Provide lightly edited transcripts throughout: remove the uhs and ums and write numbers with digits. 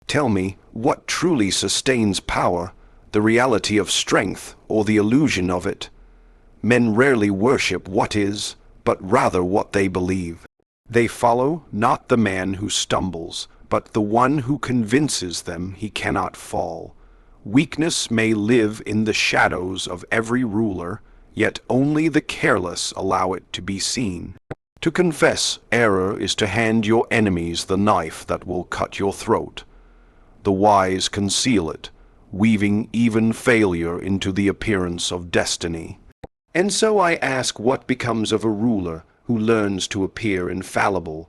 Tell me, what truly sustains power, the reality of strength or the illusion of it? Men rarely worship what is, but rather what they believe. They follow not the man who stumbles, but the one who convinces them he cannot fall. Weakness may live in the shadows of every ruler, yet only the careless allow it to be seen. To confess error is to hand your enemies the knife that will cut your throat. The wise conceal it, weaving even failure into the appearance of destiny. And so I ask, what becomes of a ruler who learns to appear infallible?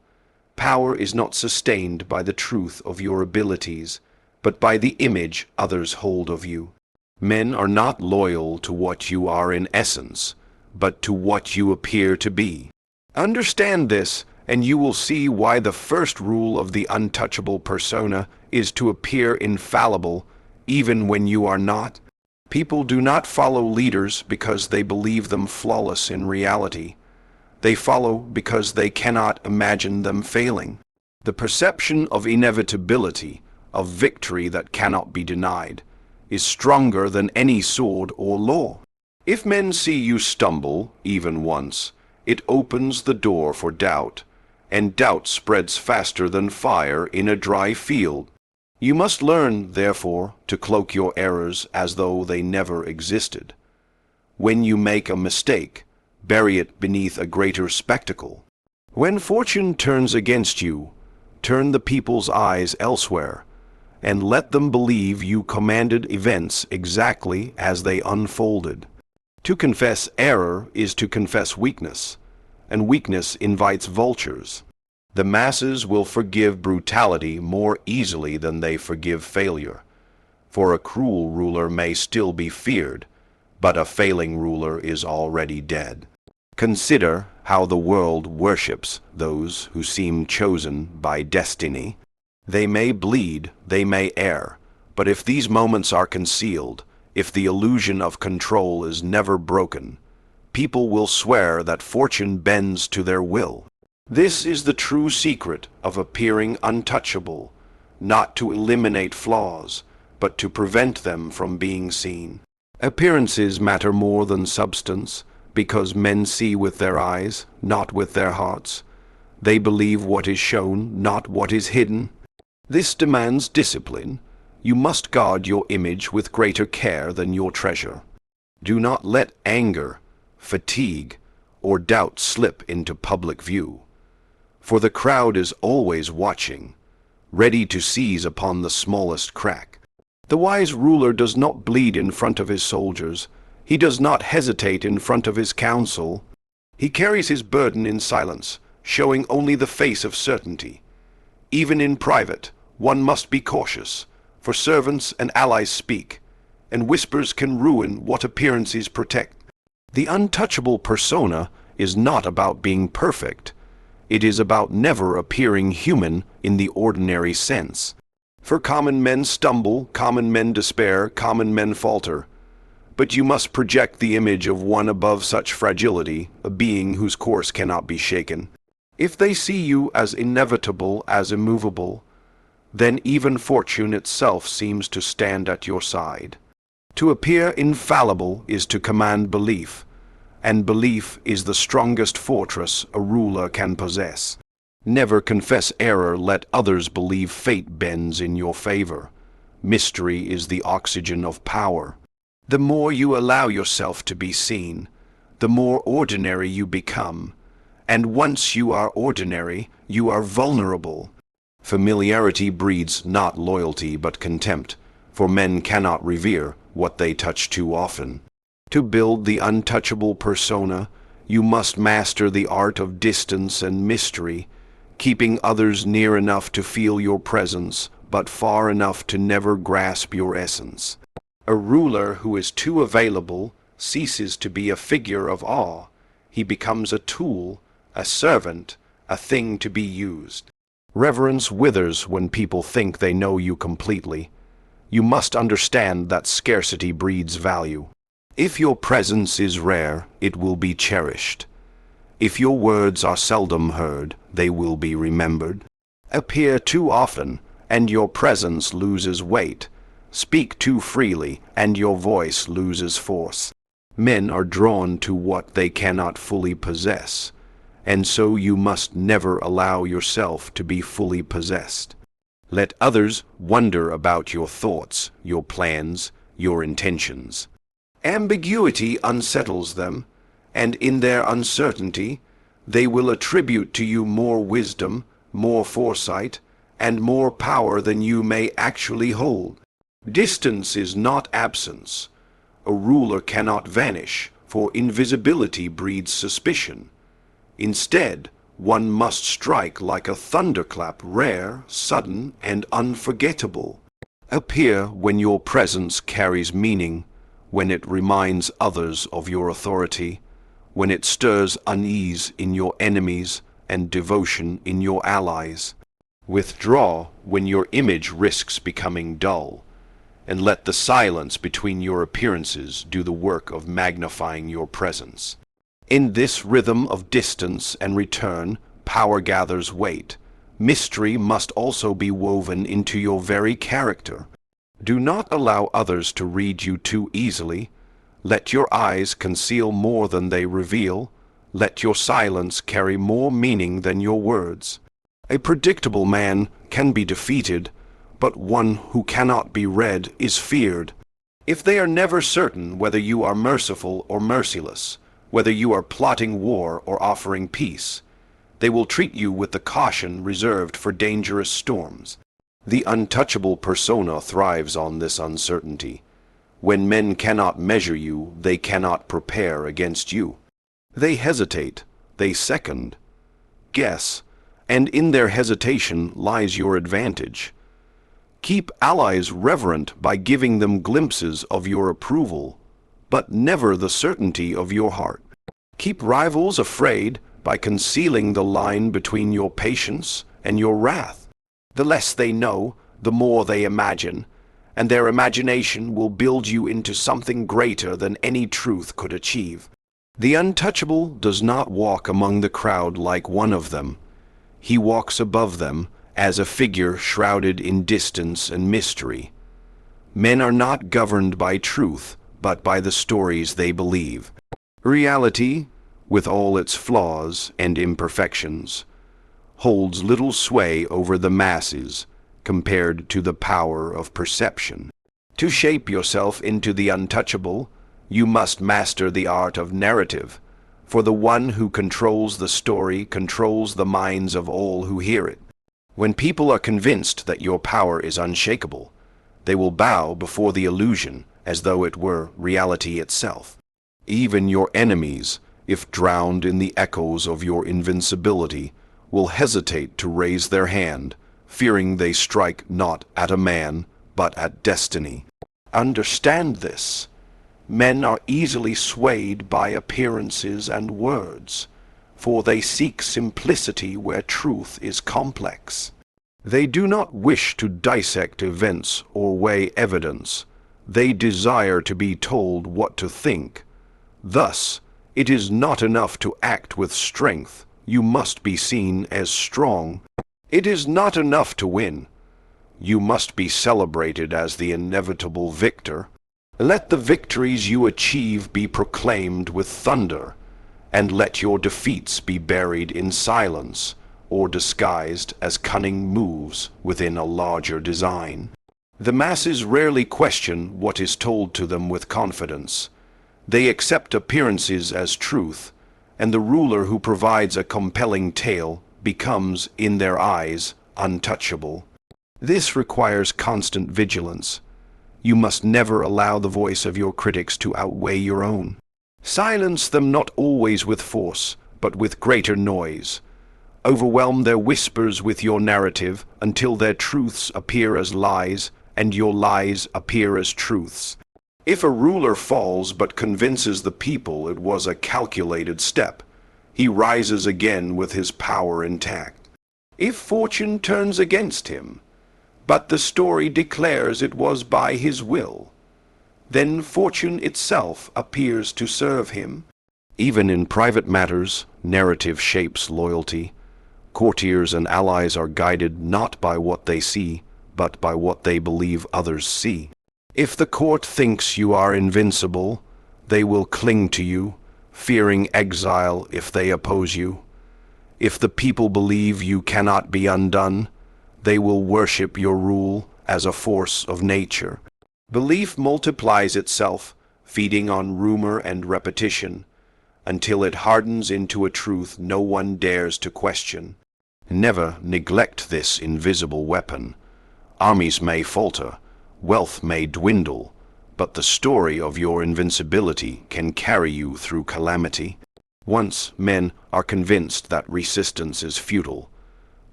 Power is not sustained by the truth of your abilities, but by the image others hold of you. Men are not loyal to what you are in essence, but to what you appear to be. Understand this, and you will see why the first rule of the untouchable persona is to appear infallible, even when you are not. People do not follow leaders because they believe them flawless in reality. They follow because they cannot imagine them failing. The perception of inevitability, of victory that cannot be denied, is stronger than any sword or law. If men see you stumble, even once, it opens the door for doubt, and doubt spreads faster than fire in a dry field. You must learn, therefore, to cloak your errors as though they never existed. When you make a mistake, bury it beneath a greater spectacle. When fortune turns against you, turn the people's eyes elsewhere, and let them believe you commanded events exactly as they unfolded. To confess error is to confess weakness, and weakness invites vultures. The masses will forgive brutality more easily than they forgive failure, for a cruel ruler may still be feared, but a failing ruler is already dead. Consider how the world worships those who seem chosen by destiny. They may bleed, they may err, but if these moments are concealed, if the illusion of control is never broken, people will swear that fortune bends to their will. This is the true secret of appearing untouchable, not to eliminate flaws, but to prevent them from being seen. Appearances matter more than substance, because men see with their eyes, not with their hearts. They believe what is shown, not what is hidden. This demands discipline. You must guard your image with greater care than your treasure. Do not let anger, fatigue, or doubt slip into public view. For the crowd is always watching, ready to seize upon the smallest crack. The wise ruler does not bleed in front of his soldiers. He does not hesitate in front of his council. He carries his burden in silence, showing only the face of certainty. Even in private, one must be cautious, for servants and allies speak, and whispers can ruin what appearances protect. The untouchable persona is not about being perfect. It is about never appearing human in the ordinary sense. For common men stumble, common men despair, common men falter. But you must project the image of one above such fragility, a being whose course cannot be shaken. If they see you as inevitable as immovable, then even fortune itself seems to stand at your side. To appear infallible is to command belief, and belief is the strongest fortress a ruler can possess. Never confess error, let others believe fate bends in your favor. Mystery is the oxygen of power. The more you allow yourself to be seen, the more ordinary you become, and once you are ordinary, you are vulnerable. Familiarity breeds not loyalty but contempt, for men cannot revere what they touch too often. To build the untouchable persona, you must master the art of distance and mystery, keeping others near enough to feel your presence, but far enough to never grasp your essence. A ruler who is too available ceases to be a figure of awe. He becomes a tool, a servant, a thing to be used. Reverence withers when people think they know you completely. You must understand that scarcity breeds value. If your presence is rare, it will be cherished. If your words are seldom heard, they will be remembered. Appear too often, and your presence loses weight. Speak too freely, and your voice loses force. Men are drawn to what they cannot fully possess, and so you must never allow yourself to be fully possessed. Let others wonder about your thoughts, your plans, your intentions. Ambiguity unsettles them, and in their uncertainty, they will attribute to you more wisdom, more foresight, and more power than you may actually hold. Distance is not absence. A ruler cannot vanish, for invisibility breeds suspicion. Instead, one must strike like a thunderclap, rare, sudden, and unforgettable. Appear when your presence carries meaning, when it reminds others of your authority, when it stirs unease in your enemies and devotion in your allies. Withdraw when your image risks becoming dull, and let the silence between your appearances do the work of magnifying your presence. In this rhythm of distance and return, power gathers weight. Mystery must also be woven into your very character. Do not allow others to read you too easily. Let your eyes conceal more than they reveal. Let your silence carry more meaning than your words. A predictable man can be defeated, but one who cannot be read is feared. If they are never certain whether you are merciful or merciless, whether you are plotting war or offering peace, they will treat you with the caution reserved for dangerous storms. The untouchable persona thrives on this uncertainty. When men cannot measure you, they cannot prepare against you. They hesitate, they second, guess, and in their hesitation lies your advantage. Keep allies reverent by giving them glimpses of your approval, but never the certainty of your heart. Keep rivals afraid by concealing the line between your patience and your wrath. The less they know, the more they imagine, and their imagination will build you into something greater than any truth could achieve. The untouchable does not walk among the crowd like one of them. He walks above them as a figure shrouded in distance and mystery. Men are not governed by truth, but by the stories they believe. Reality, with all its flaws and imperfections, holds little sway over the masses compared to the power of perception. To shape yourself into the untouchable, you must master the art of narrative, for the one who controls the story controls the minds of all who hear it. When people are convinced that your power is unshakable, they will bow before the illusion as though it were reality itself. Even your enemies, if drowned in the echoes of your invincibility, will hesitate to raise their hand, fearing they strike not at a man, but at destiny. Understand this. Men are easily swayed by appearances and words, for they seek simplicity where truth is complex. They do not wish to dissect events or weigh evidence. They desire to be told what to think. Thus, it is not enough to act with strength. You must be seen as strong. It is not enough to win. You must be celebrated as the inevitable victor. Let the victories you achieve be proclaimed with thunder, and let your defeats be buried in silence or disguised as cunning moves within a larger design. The masses rarely question what is told to them with confidence. They accept appearances as truth, and the ruler who provides a compelling tale becomes, in their eyes, untouchable. This requires constant vigilance. You must never allow the voice of your critics to outweigh your own. Silence them not always with force, but with greater noise. Overwhelm their whispers with your narrative until their truths appear as lies and your lies appear as truths. If a ruler falls but convinces the people it was a calculated step, he rises again with his power intact. If fortune turns against him, but the story declares it was by his will, then fortune itself appears to serve him. Even in private matters, narrative shapes loyalty. Courtiers and allies are guided not by what they see, but by what they believe others see. If the court thinks you are invincible, they will cling to you, fearing exile if they oppose you. If the people believe you cannot be undone, they will worship your rule as a force of nature. Belief multiplies itself, feeding on rumor and repetition, until it hardens into a truth no one dares to question. Never neglect this invisible weapon. Armies may falter, wealth may dwindle, but the story of your invincibility can carry you through calamity. Once men are convinced that resistance is futile,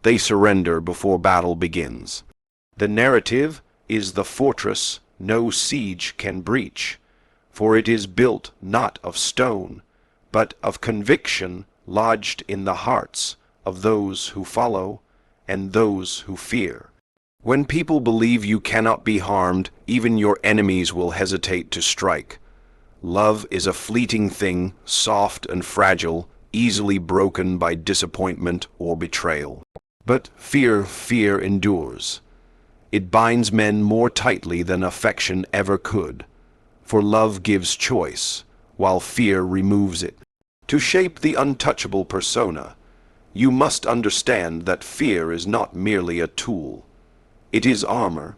they surrender before battle begins. The narrative is the fortress no siege can breach, for it is built not of stone, but of conviction lodged in the hearts of those who follow and those who fear. When people believe you cannot be harmed, even your enemies will hesitate to strike. Love is a fleeting thing, soft and fragile, easily broken by disappointment or betrayal. But fear endures. It binds men more tightly than affection ever could, for love gives choice, while fear removes it. To shape the untouchable persona, you must understand that fear is not merely a tool. It is armor.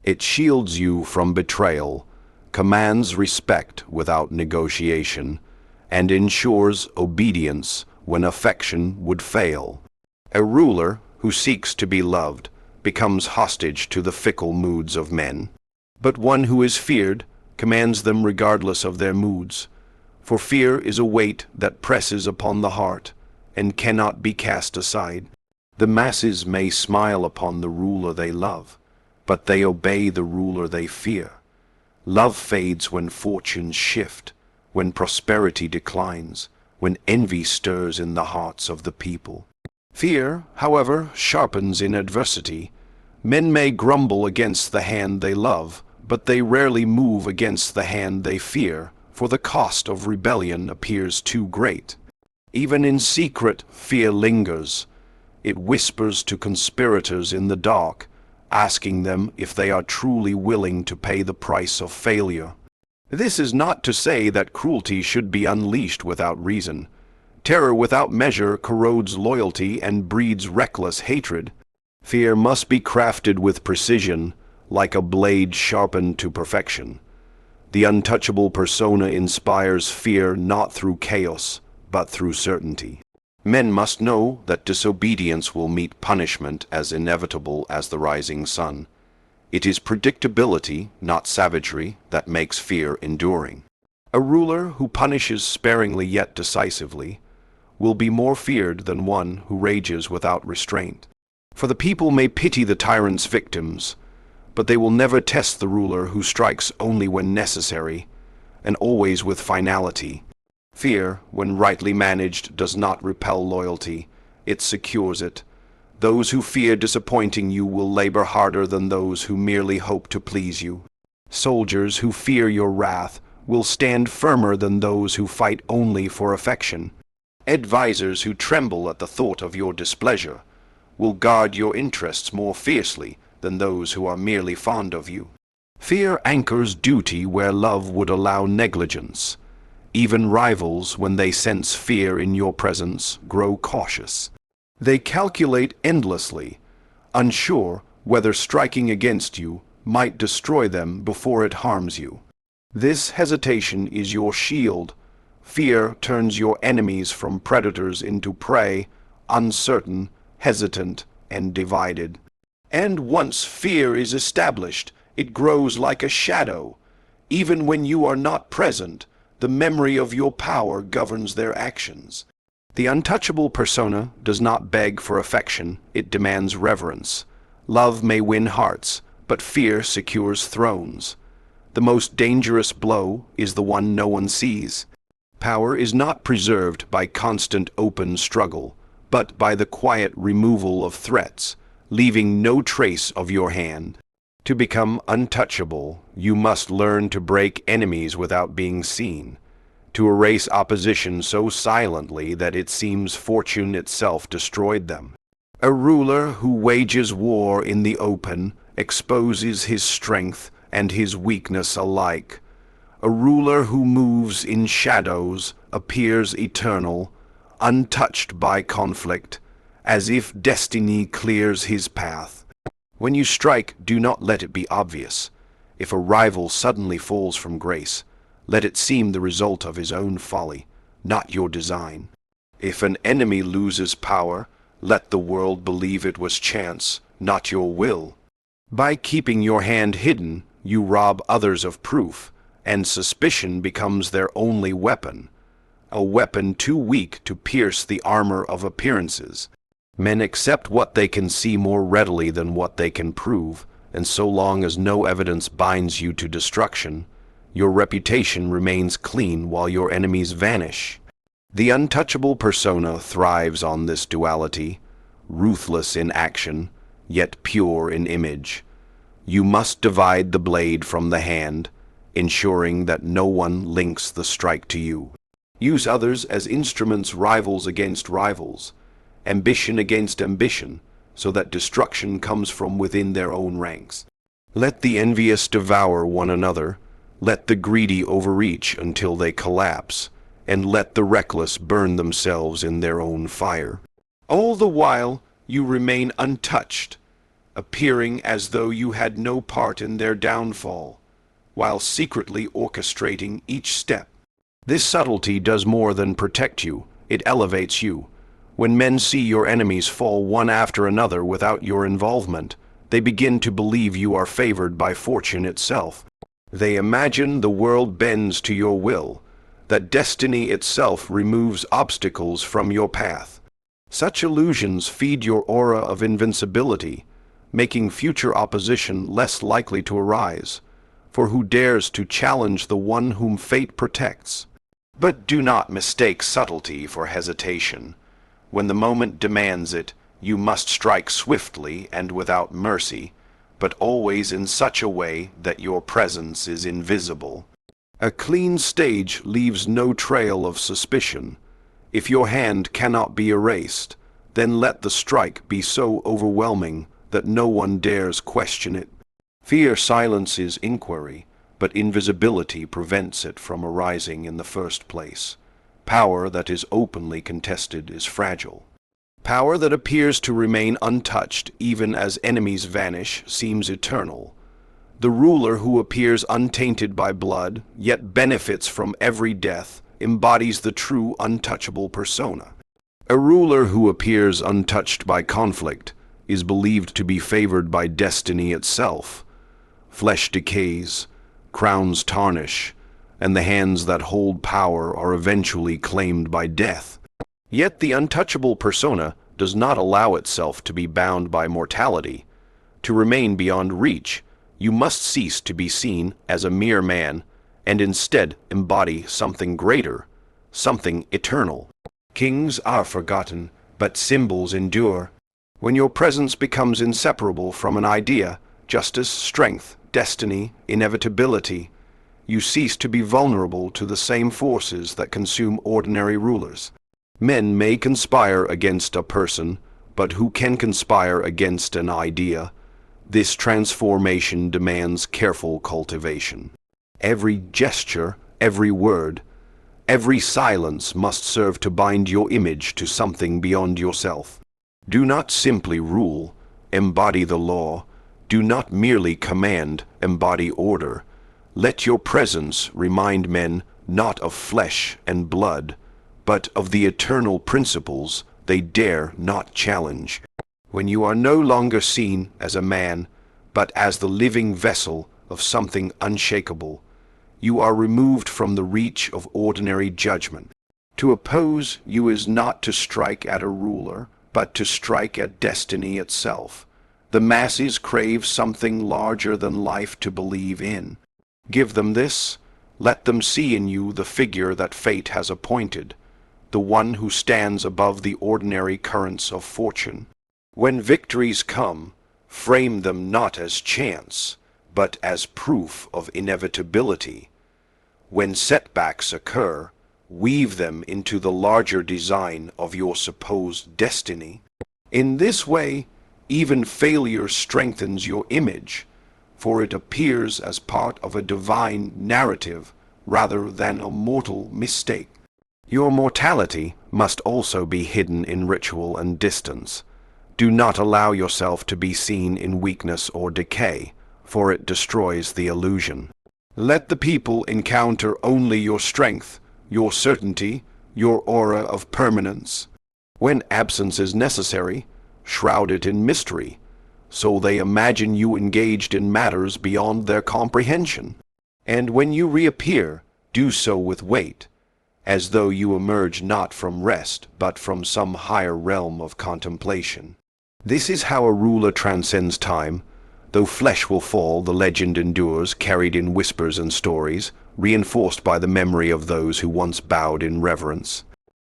It shields you from betrayal, commands respect without negotiation, and ensures obedience when affection would fail. A ruler who seeks to be loved becomes hostage to the fickle moods of men, but one who is feared commands them regardless of their moods, for fear is a weight that presses upon the heart and cannot be cast aside. The masses may smile upon the ruler they love, but they obey the ruler they fear. Love fades when fortunes shift, when prosperity declines, when envy stirs in the hearts of the people. Fear, however, sharpens in adversity. Men may grumble against the hand they love, but they rarely move against the hand they fear, for the cost of rebellion appears too great. Even in secret, fear lingers. It whispers to conspirators in the dark, asking them if they are truly willing to pay the price of failure. This is not to say that cruelty should be unleashed without reason. Terror without measure corrodes loyalty and breeds reckless hatred. Fear must be crafted with precision, like a blade sharpened to perfection. The untouchable persona inspires fear not through chaos, but through certainty. Men must know that disobedience will meet punishment as inevitable as the rising sun. It is predictability, not savagery, that makes fear enduring. A ruler who punishes sparingly yet decisively will be more feared than one who rages without restraint. For the people may pity the tyrant's victims, but they will never test the ruler who strikes only when necessary, and always with finality. Fear, when rightly managed, does not repel loyalty, it secures it. Those who fear disappointing you will labor harder than those who merely hope to please you. Soldiers who fear your wrath will stand firmer than those who fight only for affection. Advisers who tremble at the thought of your displeasure will guard your interests more fiercely than those who are merely fond of you. Fear anchors duty where love would allow negligence. Even rivals, when they sense fear in your presence, grow cautious. They calculate endlessly, unsure whether striking against you might destroy them before it harms you. This hesitation is your shield. Fear turns your enemies from predators into prey, uncertain, hesitant, and divided. And once fear is established, it grows like a shadow. Even when you are not present, the memory of your power governs their actions. The untouchable persona does not beg for affection, it demands reverence. Love may win hearts, but fear secures thrones. The most dangerous blow is the one no one sees. Power is not preserved by constant open struggle, but by the quiet removal of threats, leaving no trace of your hand. To become untouchable, you must learn to break enemies without being seen, to erase opposition so silently that it seems fortune itself destroyed them. A ruler who wages war in the open exposes his strength and his weakness alike. A ruler who moves in shadows appears eternal, untouched by conflict, as if destiny clears his path. When you strike, do not let it be obvious. If a rival suddenly falls from grace, let it seem the result of his own folly, not your design. If an enemy loses power, let the world believe it was chance, not your will. By keeping your hand hidden, you rob others of proof, and suspicion becomes their only weapon, a weapon too weak to pierce the armor of appearances. Men accept what they can see more readily than what they can prove, and so long as no evidence binds you to destruction, your reputation remains clean while your enemies vanish. The untouchable persona thrives on this duality, ruthless in action, yet pure in image. You must divide the blade from the hand, ensuring that no one links the strike to you. Use others as instruments, rivals against rivals, ambition against ambition, so that destruction comes from within their own ranks. Let the envious devour one another, let the greedy overreach until they collapse, and let the reckless burn themselves in their own fire. All the while you remain untouched, appearing as though you had no part in their downfall, while secretly orchestrating each step. This subtlety does more than protect you, it elevates you. When men see your enemies fall one after another without your involvement, they begin to believe you are favored by fortune itself. They imagine the world bends to your will, that destiny itself removes obstacles from your path. Such illusions feed your aura of invincibility, making future opposition less likely to arise, for who dares to challenge the one whom fate protects? But do not mistake subtlety for hesitation. When the moment demands it, you must strike swiftly and without mercy, but always in such a way that your presence is invisible. A clean stage leaves no trail of suspicion. If your hand cannot be erased, then let the strike be so overwhelming that no one dares question it. Fear silences inquiry, but invisibility prevents it from arising in the first place. Power that is openly contested is fragile. Power that appears to remain untouched even as enemies vanish seems eternal. The ruler who appears untainted by blood, yet benefits from every death, embodies the true untouchable persona. A ruler who appears untouched by conflict is believed to be favored by destiny itself. Flesh decays, crowns tarnish, and the hands that hold power are eventually claimed by death. Yet the untouchable persona does not allow itself to be bound by mortality. To remain beyond reach, you must cease to be seen as a mere man, and instead embody something greater, something eternal. Kings are forgotten, but symbols endure. When your presence becomes inseparable from an idea, justice, strength, destiny, inevitability, you cease to be vulnerable to the same forces that consume ordinary rulers. Men may conspire against a person, but who can conspire against an idea? This transformation demands careful cultivation. Every gesture, every word, every silence must serve to bind your image to something beyond yourself. Do not simply rule, embody the law. Do not merely command, embody order. Let your presence remind men not of flesh and blood, but of the eternal principles they dare not challenge. When you are no longer seen as a man, but as the living vessel of something unshakable, you are removed from the reach of ordinary judgment. To oppose you is not to strike at a ruler, but to strike at destiny itself. The masses crave something larger than life to believe in. Give them this, let them see in you the figure that fate has appointed, the one who stands above the ordinary currents of fortune. When victories come, frame them not as chance, but as proof of inevitability. When setbacks occur, weave them into the larger design of your supposed destiny. In this way, Even failure strengthens your image, for it appears as part of a divine narrative rather than a mortal mistake. Your mortality must also be hidden in ritual and distance. Do not allow yourself to be seen in weakness or decay, for it destroys the illusion. Let the people encounter only your strength, your certainty, your aura of permanence. When absence is necessary, shroud it in mystery, so they imagine you engaged in matters beyond their comprehension. And when you reappear, do so with weight, as though you emerge not from rest, but from some higher realm of contemplation. This is how a ruler transcends time. Though flesh will fall, the legend endures, carried in whispers and stories, reinforced by the memory of those who once bowed in reverence.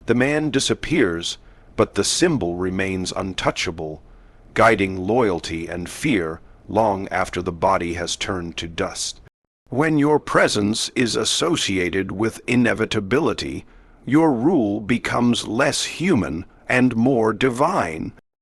The man disappears, but the symbol remains untouchable, guiding loyalty and fear long after the body has turned to dust. When your presence is associated with inevitability, your rule becomes less human and more divine.